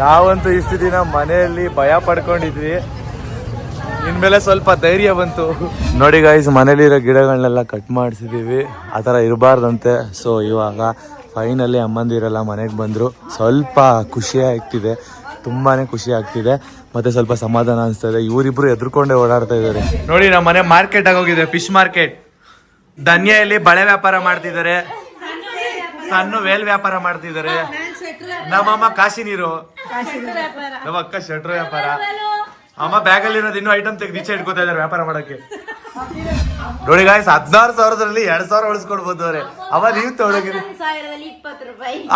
ನಾವಂತೂ ಇಷ್ಟು ದಿನ ಮನೆಯಲ್ಲಿ ಭಯ ಪಡ್ಕೊಂಡಿದ್ವಿ, ಇನ್ಮೇಲೆ ಸ್ವಲ್ಪ ಧೈರ್ಯ ಬಂತು. ನೋಡಿ ಗಾಯ್ಸ್, ಮನೇಲಿರೋ ಗಿಡಗಳನ್ನೆಲ್ಲ ಕಟ್ ಮಾಡಿಸಿದೀವಿ, ಆ ಥರ ಇರಬಾರ್ದಂತೆ. ಸೊ ಇವಾಗ ಫೈನಲಿ ಅಮ್ಮಂದಿರೆಲ್ಲ ಮನೆಗೆ ಬಂದರು. ಸ್ವಲ್ಪ ಖುಷಿ ಆಗ್ತಿದೆ, ತುಂಬಾ ಖುಷಿ ಆಗ್ತಿದೆ, ಮತ್ತೆ ಸ್ವಲ್ಪ ಸಮಾಧಾನ ಅನಿಸ್ತದೆ. ಇವರಿಬ್ರು ಎದ್ರುಕೊಂಡೇ ಓಡಾಡ್ತಾ ಇದ್ದಾರೆ. ನೋಡಿ, ನಮ್ಮ ಮನೆ ಮಾರ್ಕೆಟ್ ಆಗೋಗಿದೆ, ಫಿಶ್ ಮಾರ್ಕೆಟ್. ಧನ್ಯಲ್ಲಿ ಬಳೆ ವ್ಯಾಪಾರ ಮಾಡ್ತಿದ್ದಾರೆ, ಸಣ್ಣ ವೇಲ್ ವ್ಯಾಪಾರ ಮಾಡ್ತಿದ್ದಾರೆ. ನಮ್ಮಮ್ಮ ಕಾಶಿ ನೀರು, ನಮ್ಮ ಅಕ್ಕ ಶೆಟ್ರ್ ವ್ಯಾಪಾರ. ಅಮ್ಮ ಬ್ಯಾಗಲ್ಲಿ ಇರೋದು ಇನ್ನೂ ಐಟಮ್ ತೆಗೆದು ಈಚೆ ಇಟ್ಕೋತಾ ಇದಾರೆ ವ್ಯಾಪಾರ ಮಾಡಕ್ಕೆ. ನೋಡಿ ಗಾಯ್ಸ್, 16,000ರಲ್ಲಿ 2,000 ಉಳಿಸ್ಕೊಡ್ಬೋದು ಅವ್ರೆ. ಅವ ನೀವು ತಗೊಳಗಿರಿ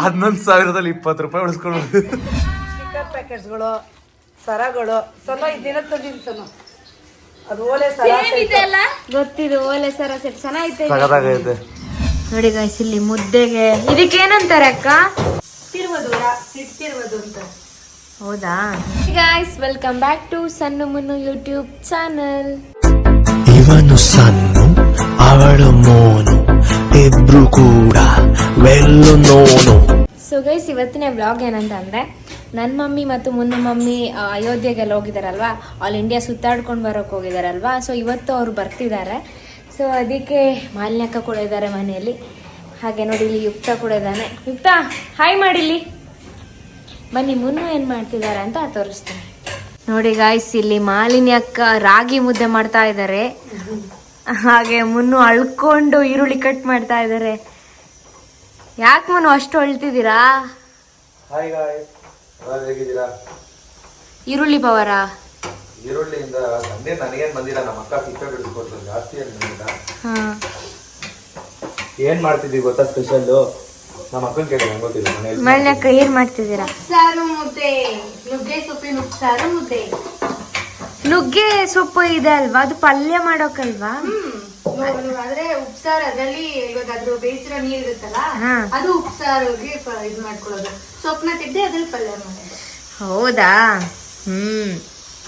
11,000ದಲ್ಲಿ 20 ರೂಪಾಯಿ ಉಳಿಸ್ಕೊಡ್ಬೋದು. ಸ್ಟಿಕ್ಕರ್ ಪ್ಯಾಕೆಟ್ಸ್ಗಳು, ಸರಗಳು, ಸಲ ದಿನ ತಂದಿದ್ದು ಸಲ ಅದು ಓಲೆ ಸರ ಗೊತ್ತಿದೆ. ಓಲೆ ಸರ ಸೆಟ್ ಚೆನ್ನಾಗೈತೆ. ಸಗದಾಗೈತೆ ನೋಡಿ ಗಾಯ್ಸ್, ಇಲ್ಲಿ ಮುದ್ದೆಗೆ ಇದಕ್ಕೆ ಏನಂತಾರೆ ಅಕ್ಕ? ತಿರುವದೂರ, ಸಿಟ್ಟಿರುವುದು ಅಂತ. ಹೌದಾ guys, welcome back to Sannu Munnu YouTube channel. ಇವನು ಸನ್ನು, ಅವಳು ಮೋನು, ಇಬ್ರು ಕೂಡ ವೆಲ್ಲು ನೋನು. ಸೊ ಗೈಸ್, ಇವತ್ತಿನ ವ್ಲಾಗ್ ಏನಂತ ಅಂದರೆ, ನನ್ನ ಮಮ್ಮಿ ಮತ್ತು ಮುನ್ನ ಮಮ್ಮಿ ಅಯೋಧ್ಯೆಗೆಲ್ಲ ಹೋಗಿದ್ದಾರಲ್ವಾ, ಆಲ್ ಇಂಡಿಯಾ ಸುತ್ತಾಡ್ಕೊಂಡು ಬರೋಕ್ಕೆ ಹೋಗಿದ್ದಾರಲ್ವಾ. ಸೊ ಇವತ್ತು ಅವರು ಬರ್ತಿದ್ದಾರೆ. ಸೊ ಅದಕ್ಕೆ ಮಾಲಿನ್ಯಕ್ಕ ಕೂಡ ಇದ್ದಾರೆ ಮನೆಯಲ್ಲಿ. ಹಾಗೆ ನೋಡಿ, ಇಲ್ಲಿ ಯುಕ್ತ ಕೂಡ ಇದ್ದಾನೆ. ಯುಕ್ತ, ಹಾಯ್ ಮಾಡಿಲ್ಲಿ ಬನ್ನಿ. ಮುನ್ನು ಏನು ಮಾಡ್ತಿದ್ದಾರೆ ಅಂತ ತೋರಿಸ್ತೀನಿ. ನೋಡಿ ಗಾಯ್ಸ್, ಇಲ್ಲಿ ಮಾಲಿನ್ಯಕ್ಕ ರಾಗಿ ಮುದ್ದೆ ಮಾಡ್ತಾ ಇದ್ದಾರೆ. ಹಾಗೆ ಮುನ್ನು ಅಳ್ಕೊಂಡು ಈರುಳ್ಳಿ ಕಟ್ ಮಾಡ್ತಾ ಇದ್ದಾರೆ. ಯಾಕೆ ಮುನ್ನು ಅಷ್ಟು ಅಳ್ತಿದ್ದೀರಾ? ಹೇಗಿದ್ದೀರಾ? ಈರುಳ್ಳಿ ಪವರ ಈರುಳ್ಳಿಯಿಂದ ನನಗೇನ್ ಬಂದಿಲ್ಲ, ನಮ್ಮ ಅಕ್ಕ ಸಿಕ್ಕ ಬಿಡಿಸ್ಕೊಟ್ರು, ಜಾಸ್ತಿ ಏನಿಲ್ಲ. ಏನ್ ಮಾಡ್ತಿದ್ದೀವಿ ಗೊತ್ತಾ ಸ್ಪೆಷಲ್? ನಮ್ಮ ಅಕ್ಕನ ಕೇಳಿ ನಂಗೆ ಗೊತ್ತಿಲ್ಲ. ಮಾಲಿನ್ಯಕ್ಕ ಏನ್ ಮಾಡ್ತಿದ್ದೀರಾ? ಸಾರು ಮುದ್ದೆ, ನುಗ್ಗೆ ಸೊಪ್ಪಿನ ಉಪ್ಸಾರು ಮುದ್ದೆ. ನುಗ್ಗೆ ಸೊಪ್ಪು ಇದೆ ಅಲ್ವಾ, ಅದು ಪಲ್ಯ ಮಾಡೋಕಲ್ವಾ? ಆದ್ರೆ ಉಪ್ಸಾರು ಅದರಲ್ಲಿ ಇವಾಗ ಅದ್ರ ಬೇಯಿಸಿರೋ ನೀರ್ ಇರುತ್ತಲ್ಲ, ಅದು ಉಪ್ಸಾರಿಗೆ ಇದು ಮಾಡ್ಕೊಳ್ಳೋದು. ಸೊಪ್ಪನ್ನ ತೆಗ್ದು ಅದ್ರಲ್ಲಿ ಪಲ್ಯ ಮಾಡೋದು. ಹೌದಾ?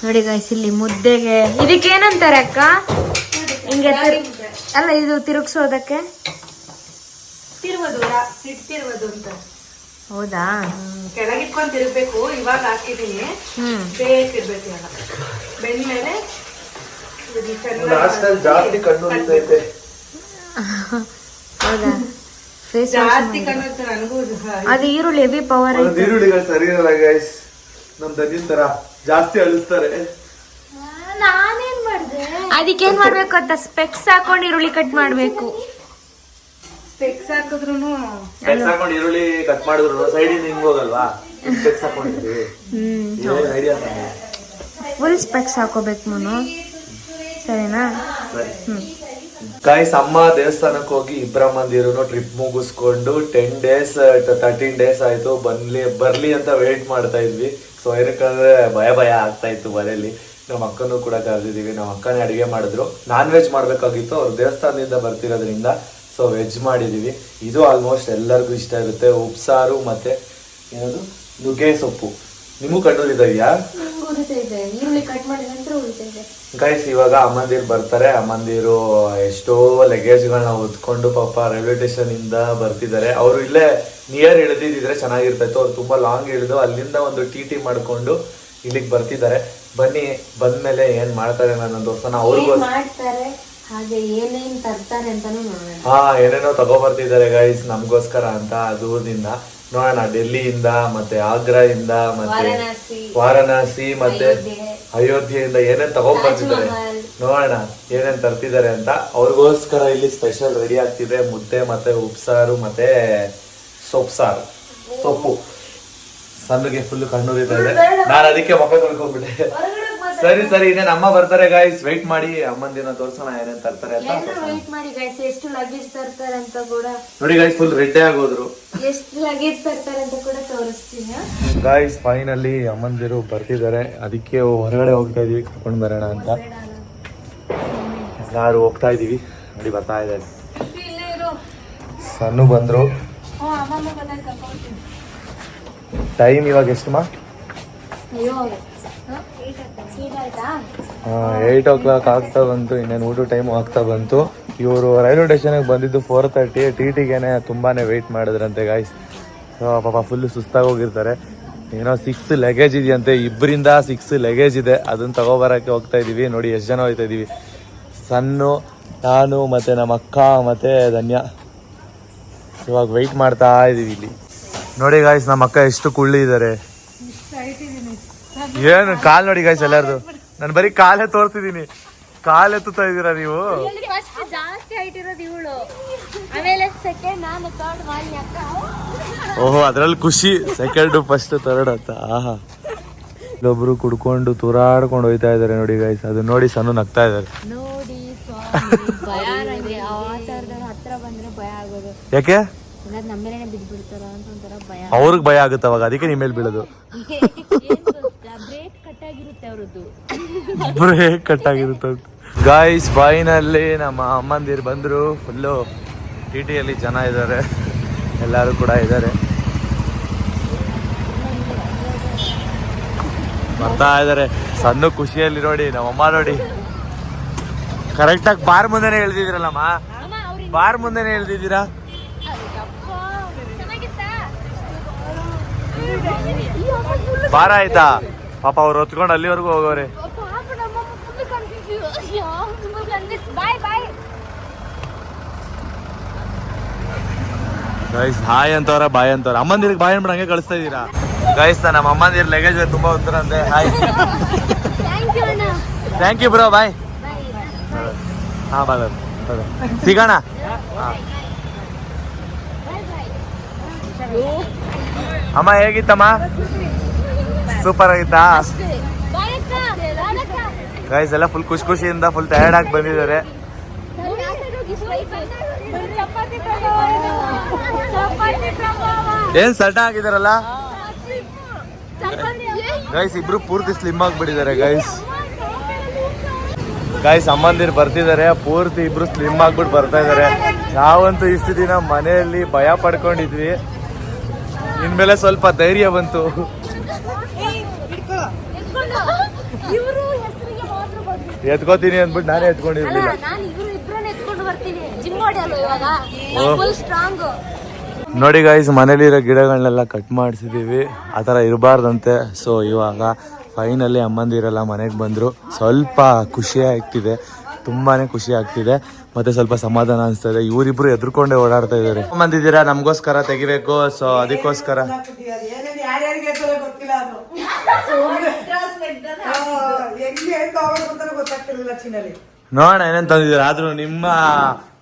ನೋಡಿ ಗಾಯ್ಸ್, ಇಲ್ಲಿ ಮುದ್ದೆಗೆ ಇದಕ್ಕೆ ಏನಂತಾರೆ ಅಕ್ಕ? ಹಿಂಗೆ ಅಲ್ಲ, ಇದು ತಿರುಗಿಸೋದಕ್ಕೆ ತಿರುವದೂರ, ಸಿಟ್ಟಿರುವುದು ಅಂತ. ಹೌದಾ? ಕೆಳಗಿಟ್ಕೊಂಡ್ ತಿರುಗ್ಬೇಕು. ಇವಾಗ ಹಾಕಿದೀನಿ, ಬೇಕಿರ್ಬೇಕು. ಇವಾಗ ಬೆಂದ್ಮೇಲೆ ಜಾಸ್ತಿ ಕಣ್ಣು ಉರಿತೈತೆ. ಹೌದಾ? ಜಾಸ್ತಿ ಕಣ್ಣು ನನಗೂ. ಅದು ಈರುಳ್ಳಿ ಹೆವಿ ಪವರ್. ಈರುಳ್ಳಿಗಳು ಸರಿ ಇರಲ್ಲ ಗೈಸ್, ನಮ್ ದನಿನ್ ತರ ಜಾಸ್ತಿ ಅಳಿಸ್ತಾರೆ. ನಾನೇನ್ ಮಾಡಿದೆ? ಅದಕ್ಕೆ ಏನ್ ಮಾಡ್ಬೇಕು ಅಂತ, ಸ್ಪೆಕ್ಸ್ ಹಾಕೊಂಡು ಈರುಳ್ಳಿ ಕಟ್ ಮಾಡ್ಬೇಕು. ಸ್ಪೆಕ್ಸ್ ಹಾಕಿದ್ರು ಹಾಕೊಂಡು ಈರುಳ್ಳಿ ಕಟ್ ಮಾಡಿದ್ರು ಸೈಡಿಂದ ಹಿಂಗ್ ಹೋಗಲ್ವಾ? ಸ್ಪೆಕ್ಸ್ ಹಾಕೊಂಡಿದ್ದೀವಿ. ಐಡಿಯಾ ಫುಲ್ ಸ್ಪೆಕ್ಸ್ ಹಾಕೋಬೇಕು ಮುನು, ಸರಿನಾ? ಗಾಯ್ಸ್, ಅಮ್ಮ ದೇವಸ್ಥಾನಕ್ಕೆ ಹೋಗಿ ಇಬ್ರಮ್ಮಂದಿರು ಟ್ರಿಪ್ ಮುಗಿಸ್ಕೊಂಡು 10 days 13 days ಆಯ್ತು. ಬರ್ಲಿ ಅಂತ ವೇಟ್ ಮಾಡ್ತಾ ಇದ್ವಿ. ಸೊ ಏನಕ್ಕಂದ್ರೆ ಭಯ ಆಗ್ತಾ ಇತ್ತು ಮನೇಲಿ. ನಮ್ಮ ಅಕ್ಕನೂ ಕೂಡ ಕರೆದಿದ್ದೀವಿ. ನಮ್ಮ ಅಕ್ಕನೇ ಅಡಿಗೆ ಮಾಡಿದ್ರು. ನಾನ್ ವೆಜ್ ಮಾಡ್ಬೇಕಾಗಿತ್ತು, ಅವ್ರು ದೇವಸ್ಥಾನದಿಂದ ಬರ್ತಿರೋದ್ರಿಂದ ಸೊ ವೆಜ್ ಮಾಡಿದೀವಿ. ಇದು ಆಲ್ಮೋಸ್ಟ್ ಎಲ್ಲರಿಗೂ ಇಷ್ಟ ಇರುತ್ತೆ. ಉಪ್ಸಾರು ಮತ್ತೆ ಏನದು ನುಗ್ಗೆ ಸೊಪ್ಪು. ನಿಮಗೂ ಕಣ್ಣೂರಿದೆಯಾ? ಗೈಸ್, ಇವಾಗ ಅಮ್ಮಂದಿರು ಬರ್ತಾರೆ. ಅಮ್ಮಂದಿರು ಎಷ್ಟೋ ಲಗೇಜ್ಗಳನ್ನ ಹೊತ್ಕೊಂಡು ಪಾಪ ರೈಲ್ವೆ ಸ್ಟೇಷನ್ ಇಂದ ಬರ್ತಿದ್ದಾರೆ. ಅವರು ಇಲ್ಲೇ ನಿಯರ್ ಇಳಿದಿದ್ರೆ ಚೆನ್ನಾಗಿರ್ತಾಯಿತ್ತು. ಅವ್ರು ತುಂಬಾ ಲಾಂಗ್ ಇಳಿದು ಅಲ್ಲಿಂದ ಒಂದು ಟಿ ಮಾಡ್ಕೊಂಡು ಇಲ್ಲಿಗೆ ಬರ್ತಿದ್ದಾರೆ. ಬನ್ನಿ, ಬಂದ್ಮೇಲೆ ಏನ್ ಮಾಡ್ತಾರೆ ನನ್ನ ತೋರ್ಸೋಣ. ಅವ್ರಿಗೂ ಹಾಗೆ ಏನೇನ್ ತರ್ತಾರೆ ಅಂತಾನು ನೋಡೋಣ. ಏನೇನೋ ತಗೋಬರ್ತಿದ್ದಾರೆ ಗೈಸ್ ನಮ್ಗೋಸ್ಕರ ಅಂತ ದೂರದಿಂದ. ನೋಡೋಣ, ಡೆಲ್ಲಿಯಿಂದ ಮತ್ತೆ ಆಗ್ರಾದಿಂದ ಮತ್ತೆ ವಾರಣಾಸಿ ಮತ್ತೆ ಅಯೋಧ್ಯೆಯಿಂದ ಏನೇನ್ ತಗೊಂಡ್ಬರ್ತಿದ್ದಾರೆ, ನೋಡೋಣ ಏನೇನ್ ತರ್ತಿದ್ದಾರೆ ಅಂತ. ಅವ್ರಿಗೋಸ್ಕರ ಇಲ್ಲಿ ಸ್ಪೆಷಲ್ ರೆಡಿ ಆಗ್ತಿದೆ ಮುದ್ದೆ ಮತ್ತೆ ಉಪ್ಸಾರು ಮತ್ತೆ ಸೊಪ್ಪು. ಸಣ್ಣಗೆ ಫುಲ್ ಕಣ್ಣೂರಿತಾ ಇದೆ. ನಾನು ಅದಕ್ಕೆ ಮುಖ ತೊಳ್ಕೊಂಡ್ಬಿಟ್ಟೆ. ಸರಿ ಇನ್ನೇನು ಅಮ್ಮ ಬರ್ತಾರೆ ಗಾಯ್ಸ್, ವೆಯ್ಟ್ ಮಾಡಿ. ಅಮ್ಮನ ದಿನ ತೋರ್ಸೋಣ ಏನೇನ್ ತರ್ತಾರೆ ಅಂತ. ವೆಯ್ಟ್ ಮಾಡಿ ಗಾಯ್ಸ್, ಎಷ್ಟು ಲಗೇಜ್ ತರ್ತಾರೆ ಅಂತ ಕೂಡ ನೋಡಿ ಗಾಯ್ಸ್. ಫುಲ್ ರೆಡ್ಡಿ ಆಗೋದ್ರು. ಎಷ್ಟು ಲಗೇಜ್ ತರ್ತಾರೆ ಅಂತ ಕೂಡ ತೋರಿಸ್ತೀನಿ ಗಾಯ್ಸ್. ಫೈನಲಿ ಅಮ್ಮಂದಿರು ಬರ್ತಿದ್ದಾರೆ. ಅದಕ್ಕೆ ಹೊರಗಡೆ ಹೋಗ್ತಾ ಇದೀವಿ, ಕರ್ಕೊಂಡು ಬರೋಣ ಅಂತ. ಯಾರು ಹೋಗ್ತಾ ಇದೀವಿ ನೋಡಿ, ಬರ್ತಾ ಇದ್ದಾರೆ. ಸಣ್ಣ ಬಂದ್ರು. ಟೈಮ್ ಇವಾಗ ಎಷ್ಟಮ್ಮ? 8 o'clock ಆಗ್ತಾ ಬಂತು. ಇನ್ನೇನು ಊಟ ಟೈಮ್ ಆಗ್ತಾ ಬಂತು. ಇವರು ರೈಲ್ವೆ ಸ್ಟೇಷನ್ಗೆ ಬಂದಿದ್ದು 4:30. ಟಿ ಟಿಗೇನೆ ತುಂಬಾನೇ ವೆಯ್ಟ್ ಮಾಡಿದ್ರಂತೆ ಗಾಯ್ಸ್. ಪಾಪ ಫುಲ್ ಸುಸ್ತಾಗಿ ಹೋಗಿರ್ತಾರೆ. ಏನೋ 6 ಲಗೇಜ್ ಇದೆಯಂತೆ, 2ರಿಂದ 6 ಲಗೇಜ್ ಇದೆ. ಅದನ್ನ ತಗೋಬರಕ್ಕೆ ಹೋಗ್ತಾ ಇದೀವಿ. ನೋಡಿ ಎಷ್ಟು ಜನ ಹೋಗ್ತಾ ಇದೀವಿ. ಸನ್ನು, ನಾನು ಮತ್ತೆ ನಮ್ಮ ಅಕ್ಕ ಮತ್ತೆ ಧನ್ಯ. ಇವಾಗ ವೆಯ್ಟ್ ಮಾಡ್ತಾ ಇದೀವಿ ಇಲ್ಲಿ. ನೋಡಿ ಗಾಯ್ಸ್, ನಮ್ಮ ಅಕ್ಕ ಎಷ್ಟು ಕುಳ್ಳಿ ಇದ್ದಾರೆ. ಏನು ಕಾಲ್ ನೋಡಿ ಗಾಯ್ಸ್ ಎಲ್ಲಾರ್ದು. ನಾನು ಬರೀ ಕಾಲೇ ತೋರ್ತಿದೀನಿ, ಕಾಲ್ ಎತ್ತುತ್ತಾ ಇದೀರಾ ನೀವು. ಜಾಸ್ತಿ ಹೈಟ್ ಇರೋದು ಇವಳು, ಆಮೇಲೆ ಸೆಕೆಂಡ್ ನಾನು, ಥರ್ಡ್ ವಾಣಿ ಅಕ್ಕ. ಓಹೋ, ಅದ್ರಲ್ಲಿ ಖುಷಿ. ಸೆಕೆಂಡ್ ಫಸ್ಟ್ ಥರ್ಡ್ ಅಂತ. ಆಹಾ, ಇಲ್ಲೊಬ್ರು ಕುಡ್ಕೊಂಡು ತೂರಾಡ್ಕೊಂಡು ಹೋಯ್ತಾ ಇದಾರೆ ನೋಡಿ ಗಾಯ್ಸ್. ಅದು ನೋಡಿ ಸಣ್ಣ ನಗ್ತಾ ಇದಾರೆ. ನೋಡಿ ಭಯ ನಂಗೆ, ಆ ಥರದವ್ರ ಹತ್ರ ಬಂದ್ರೆ ಭಯ ಆಗೋದು. ಯಾಕೆ? ನಮ್ಮ ಮೇಲೆ ಬಿದ್ಬಿಡ್ತಾರ ಅಂತ ಒಂಥರ ಭಯ. ಅವ್ರಿಗೆ ಭಯ ಆಗುತ್ತೆ ಅವಾಗ, ಅದಕ್ಕೆ ನಿಮ್ಮ ಮೇಲೆ ಬೀಳೋದು. ಬ್ರೇಕ್ ಕಟ್ ಆಗಿರುತ್ತೆ ಅವ್ರದ್ದು. ಬ್ರೇಕ್ ಕಟ್ ಆಗಿರುತ್ತೆ. ಗಾಯ್ಸ್ ಫೈನಲ್ಲಿ ನಮ್ಮ ಅಮ್ಮಂದಿರು ಬಂದ್ರು. ಫುಲ್ಲು ಟಿಟಿಯಲ್ಲಿ ಜನ ಇದ್ದಾರೆ, ಎಲ್ಲರೂ ಕೂಡ ಇದ್ದಾರೆ, ಬರ್ತಾ ಇದ್ದಾರೆ. ಸಣ್ಣ ಖುಷಿಯಲ್ಲಿ ನೋಡಿ ನಮ್ಮಮ್ಮ ನೋಡಿ. ಕರೆಕ್ಟಾಗಿ ಬಾರ್ ಮುಂದೆನೆ ಹೇಳ್ತಿದ್ದೀರಲ್ಲಮ್ಮ, ಬಾರ್ ಮುಂದೆನೆ ಹೇಳ್ತಿದ್ದೀರಾ. ಬಾರ ಆಯ್ತಾ? ಪಾಪ ಅವ್ರು ಹೊತ್ಕೊಂಡು ಅಲ್ಲಿವರೆಗೂ ಹೋಗೋರೆ. ಗೈಸ್ ಹಾಯ್ ಅಂತವ್ರ, ಬಾಯ್ ಅಂತವ್ರ. ಅಮ್ಮಂದಿರಿಗೆ ಬಾಯ್ ಅನ್ಬಿಟ್ಟು ಹಂಗೆ ಕಳಿಸ್ತಾ ಇದೀರಾ ಗೈಸ್. ನಮ್ಮ ಅಮ್ಮಂದಿರ ಲಗೇಜ್ ತುಂಬಾ ಉತ್ತರ ಅಂತೆ. ಹಾಯ್, ಥ್ಯಾಂಕ್ ಯು ಬ್ರೋ, ಬಾಯ್. ಹಾ ಬಾಯ್, ಸಿಗೋಣ. ಅಮ್ಮ ಹೇಗಿತ್ತಮ್ಮ? ಸೂಪರ್ ಆಗಿತ್ತಾ? ಗೈಸ್ ಎಲ್ಲ ಫುಲ್ ಖುಷಿಯಿಂದ ಫುಲ್ ಟಯರ್ಡ್ ಆಗಿ ಬಂದಿದ್ದಾರೆ. ಏನ್ ಸಲ್ಟ ಆಗಿದಾರಲ್ಲ ಗೈಸ್. ಇಬ್ರು ಪೂರ್ತಿ ಸ್ಲಿಮ್ ಆಗಿಬಿಟ್ಟಿದ್ದಾರೆ ಗೈಸ್. ಗೈಸ್ ಅಮ್ಮಂದಿರು ಬರ್ತಿದ್ದಾರೆ, ಪೂರ್ತಿ ಇಬ್ರು ಸ್ಲಿಮ್ ಆಗ್ಬಿಟ್ಟು ಬರ್ತಾ ಇದಾರೆ. ನಾವಂತೂ ಇಷ್ಟು ದಿನ ಮನೆಯಲ್ಲಿ ಭಯ ಪಡ್ಕೊಂಡಿದ್ವಿ, ಇನ್ಮೇಲೆ ಸ್ವಲ್ಪ ಧೈರ್ಯ ಬಂತು. ಎತ್ಕೋತೀನಿ ಅಂದ್ಬಿಟ್ಟು ನಾನೇ ಎತ್ಕೊಂಡಿರ್ಲಿಲ್ಲ. ನೋಡಿ ಗಾಯ್ಸ್, ಮನೇಲಿರೋ ಗಿಡಗಳನ್ನೆಲ್ಲ ಕಟ್ ಮಾಡಿಸಿದೀವಿ, ಆ ಥರ ಇರಬಾರ್ದಂತೆ. ಸೊ ಇವಾಗ ಫೈನಲಿ ಅಮ್ಮಂದಿರೆಲ್ಲ ಮನೆಗೆ ಬಂದರು. ಸ್ವಲ್ಪ ಖುಷಿ ಆಗ್ತಿದೆ, ತುಂಬಾನೇ ಖುಷಿ ಆಗ್ತಿದೆ, ಮತ್ತೆ ಸ್ವಲ್ಪ ಸಮಾಧಾನ ಅನಿಸ್ತದೆ. ಇವರಿಬ್ರು ಎದ್ರುಕೊಂಡೇ ಓಡಾಡ್ತಾ ಇದ್ದಾರೆ. ಬಂದಿದ್ದೀರಾ ನಮಗೋಸ್ಕರ ತೆಗಿಬೇಕು, ಸೊ ಅದಕ್ಕೋಸ್ಕರ ನೋಡೋಣ ಏನೇನ್ ತಂದಿದ್ದೀರಾ. ಆದ್ರೂ ನಿಮ್ಮ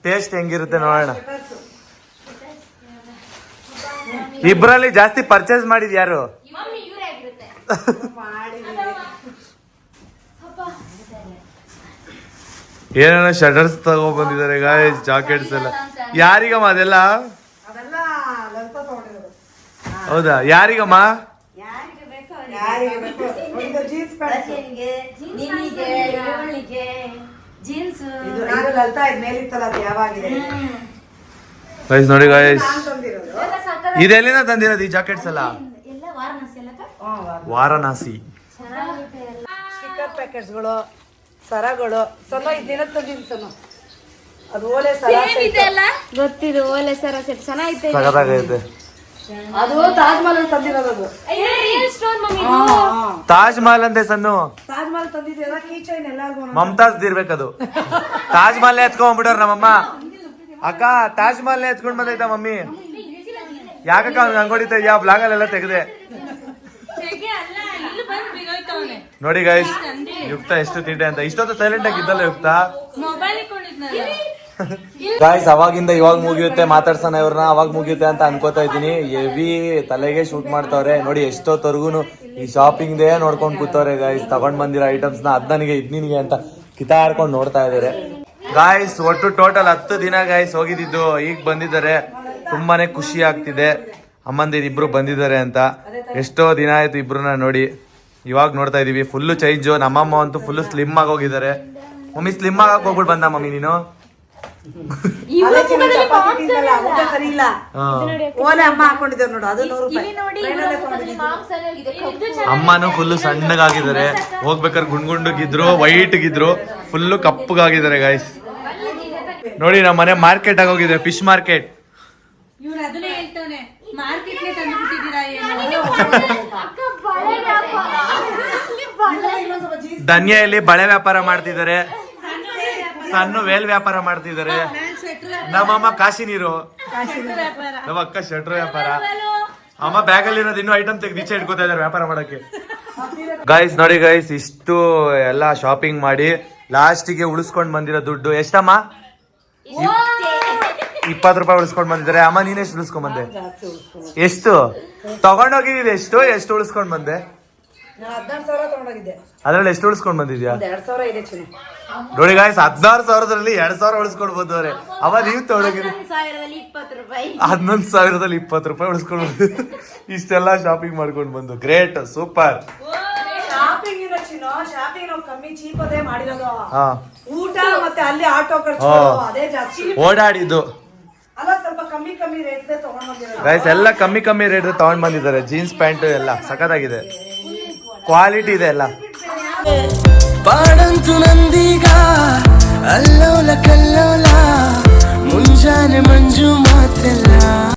ಟೇಸ್ಟ್ ಹೆಂಗಿರುತ್ತೆ ನೋಡೋಣ. ಇಬ್ರಲ್ಲಿ ಜಾಸ್ತಿ ಪರ್ಚೇಸ್ ಮಾಡಿದ್ ಯಾರು? ಏನೇನೋ ಶಟರ್ಸ್ ತಗೋ ಬಂದಿದ್ದಾರೆ ಗಾಯ್ಸ್, ಜಾಕೆಟ್ಸ್ ಎಲ್ಲ. ಯಾರಿಗಮ್ಮ ಅದೆಲ್ಲ? ಹೌದಾ, ಯಾರಿಗಮ್ಮ? ಗೈಸ್ ನೋಡಿ ಗೈಸ್, ಇದೆಲ್ಲಿಂದ ತಂದಿರೋದು ಈ ಜಾಕೆಟ್ಸ್ ಎಲ್ಲ? ವಾರಣಾಸಿ. ಸ್ಟಿಕ್ಕರ್ ಪ್ಯಾಕೆಟ್ಸ್ಗಳು, ಸರಗಳು, ಸಲ ಇದೆಲ್ಲ ತಂದಿದ್ದೀನಿ ಸಲ. ಅದು ಓಲೆ ಸರ ಗೊತ್ತಿದೆ, ಓಲೆ ಸರ ಸೆಟ್ ಚೆನ್ನಾಗೈತೆ. ಸಖತ್ತಾಗೈತೆ. ಅದು ತಾಜ್ ಮಹಲ್ ತಂದಿರೋದು. ತಾಜ್ ಮಹಲ್ ಅಂತೆ ಸನ್ನು. ತಾಜ್ ಮಹಲ್ ತಂದಿದ್ದೀರ, ಕೀ ಚೈನ್ ಎಲ್ಲಾರ್ಗು. ಮಮತಾಜ್ ಇರ್ಬೇಕದು. ತಾಜ್ ಮಹಲ್ ಎತ್ಕೊಂಡ್ಬಿಟ್ಟವ್ರ ನಮ್ಮಮ್ಮ. ಅಕ್ಕ ತಾಜ್ ಮಹಲ್ ಎತ್ಕೊಂಡ್ ಬಂದೈತ ಮಮ್ಮಿ. ಯಾಕಕ್ಕ ಹಂಗೊಡಿತ ಯಾವ ಬ್ಲಾಗಲ್ಲೆಲ್ಲ ತೆಗೆದೆ ನೋಡಿ ಗೈಸ್. ಯುಕ್ತ ಎಷ್ಟು ತಿಂಡೆ ಅಂತ. ಇಷ್ಟೊತ್ತು ಸೈಲೆಂಟ್ ಆಗಿದ್ದಲ್ಲ ಯುಕ್ತ. ಗಾಯ್ಸ್ ಅವಾಗಿಂದ ಇವಾಗ ಮುಗಿಯುತ್ತೆ, ಮಾತಾಡ್ಸೋಣ ಇವ್ರನ್ನ, ಅವಾಗ ಮುಗಿಯುತ್ತೆ ಅಂತ ಅನ್ಕೋತಾ ಇದ್ದೀನಿ. ಹೆವಿ ತಲೆಗೆ ಶೂಟ್ ಮಾಡ್ತಾವ್ರೆ ನೋಡಿ. ಎಷ್ಟೊತ್ತವರ್ಗುನು ಈ ಶಾಪಿಂಗ್ ದೇ ನೋಡ್ಕೊಂಡು ಕೂತವ್ರೆ ಗಾಯ್ಸ್. ತಗೊಂಡ್ ಬಂದಿರೋ ಐಟಮ್ಸ್ ನ ಅದ್ನಿಗೆ ಇದ್ನಿಗೆ ಅಂತ ಕಿತಾಡ್ಕೊಂಡು ನೋಡ್ತಾ ಇದಾರೆ ಗಾಯ್ಸ್. ಒಟ್ಟು ಟೋಟಲ್ 10 ದಿನ ಗಾಯ್ಸ್ ಹೋಗಿದ್ದು, ಈಗ ಬಂದಿದ್ದಾರೆ. ತುಂಬಾನೇ ಖುಷಿ ಆಗ್ತಿದೆ ಅಮ್ಮಂದಿರು ಇಬ್ರು ಬಂದಿದ್ದಾರೆ ಅಂತ. ಎಷ್ಟೋ ದಿನ ಆಯ್ತು ಇಬ್ರನ್ನ ನೋಡಿ. ಇವಾಗ ನೋಡ್ತಾ ಇದೀವಿ ಫುಲ್ಲು ಚೇಂಜು. ನಮ್ಮಮ್ಮ ಅಂತೂ ಫುಲ್ಲು ಸ್ಲಿಮ್ ಆಗಿ ಹೋಗಿದ್ದಾರೆ. ಮಮ್ಮಿ ಸ್ಲಿಮ್ ಆಗಕ್ ಹೋಗ್ಬಿಟ್ಟು ಬಂದ ಮಮ್ಮಿ ನೀನು. ಸರಿ ಇಲ್ಲ, ಓಲೆ ಅಮ್ಮ ಹಾಕೊಂಡಿದ್ದಾರೆ ನೋಡು, ಅದು 100 ರೂಪಾಯಿ. ಅಮ್ಮನೂ ಫುಲ್ಲು ಸಣ್ಣಗಾಗಿದ್ದಾರೆ. ಹೋಗ್ಬೇಕಾದ್ರೆ ಗುಂಡ್ಗುಂಡಗಿದ್ರು, ವೈಟ್ ಗಿದ್ರು, ಫುಲ್ಲು ಕಪ್ಪಗಾಗಿದ್ದಾರೆ ಗಾಯ್ಸ್. ನೋಡಿ ನಮ್ಮ ಮನೆ ಮಾರ್ಕೆಟ್ ಆಗಿ ಹೋಗಿದೆ, ಫಿಶ್ ಮಾರ್ಕೆಟ್. ಧನ್ಯ ಇಲ್ಲಿ ಬಳೆ ವ್ಯಾಪಾರ ಮಾಡ್ತಿದ್ದಾರೆ, ಸಣ್ಣ ವೇಲ್ ವ್ಯಾಪಾರ ಮಾಡ್ತಿದ್ದಾರೆ, ನಮ್ಮಮ್ಮ ಕಾಶಿ ನೀರು, ನಮ್ಮ ಅಕ್ಕ ಶೆಟ್ರು ವ್ಯಾಪಾರ. ಅಮ್ಮ ಬ್ಯಾಗ್ ಅಲ್ಲಿ ಇರೋದು ಇನ್ನೂ ಐಟಮ್ ತೆಗೆದು ಈಚೆ ಇಟ್ಕೋತಾ ಇದಾರೆ ವ್ಯಾಪಾರ ಮಾಡಕ್ಕೆ. ಗೈಸ್ ನೋಡಿ ಗೈಸ್, ಇಷ್ಟು ಎಲ್ಲ ಶಾಪಿಂಗ್ ಮಾಡಿ ಲಾಸ್ಟಿಗೆ ಉಳಿಸ್ಕೊಂಡ್ ಬಂದಿರೋ ದುಡ್ಡು ಎಷ್ಟಮ್ಮ? 20 ರೂಪಾಯಿ ಉಳಿಸ್ಕೊಂಡ್ ಬಂದಿದ್ದಾರೆ. ಅಮ್ಮ ನೀನ್ ಎಷ್ಟು ಉಳಿಸ್ಕೊಂಡ್ ಬಂದೆ? ಎಷ್ಟು ತಗೊಂಡೋಗಿದ್ದೀವಿ? ಎಷ್ಟು ಉಳಿಸ್ಕೊಂಡ್ ಬಂದೆ? 16,000 ತಗೊಂಡೋಗಿದ್ದೆ. ಅದ್ರಲ್ಲಿ ಎಷ್ಟು ಉಳಿಸ್ಕೊಂಡ್ ಬಂದಿದ್ಯಾ? 2,000 ಇದೆ ಚಿನ್ನ. ನೋಡಿ ಗಾಯ್ಸ್, 16,000ರಲ್ಲಿ 2,000 ಉಳಿಸ್ಕೊಂಡು ಬಂದವ್ರೆ. ಅವ ನೀವು ತಗೊಂಡೋಗಿದ್ರಿ 11,000ದಲ್ಲಿ 20 ರೂಪಾಯಿ ಉಳಿಸ್ಕೊಂಡು ಬಂದು ಇಷ್ಟೆಲ್ಲ ಶಾಪಿಂಗ್ ಮಾಡ್ಕೊಂಡು ಬಂದು. Great, super. ಶಾಪಿಂಗ್ ಇರೋ ಚಿನ್ನ, ಶಾಪಿಂಗ್ ನಾವು ಕಮ್ಮಿ ಚೀಪ್ ಅದೇ ಮಾಡಿರೋದು. ಹಾ, ಊಟ ಮತ್ತೆ ಅಲ್ಲಿ ಆಟೋ ಖರ್ಚು ಅದೇ ಜಾಸ್ತಿ. ಓಡಾಡಿದ್ದು ಅಲ್ಲ, ಸ್ವಲ್ಪ ಕಮ್ಮಿ ರೇಟ್ ತಗೊಂಡ್ ಬಂದಿರೋದು. ಗೈಸ್ ಎಲ್ಲ ಕಮ್ಮಿ ರೇಟ್ ತಗೊಂಡ್ ಬಂದಿದ್ದಾರೆ. ಜೀನ್ಸ್ ಪ್ಯಾಂಟ್ ಎಲ್ಲ ಸಖತ್ತಾಗಿದೆ, ಕ್ವಾಲಿಟಿ ಇದೆ ಎಲ್ಲ. ಪಾಡಂತು ನಂದೀಗ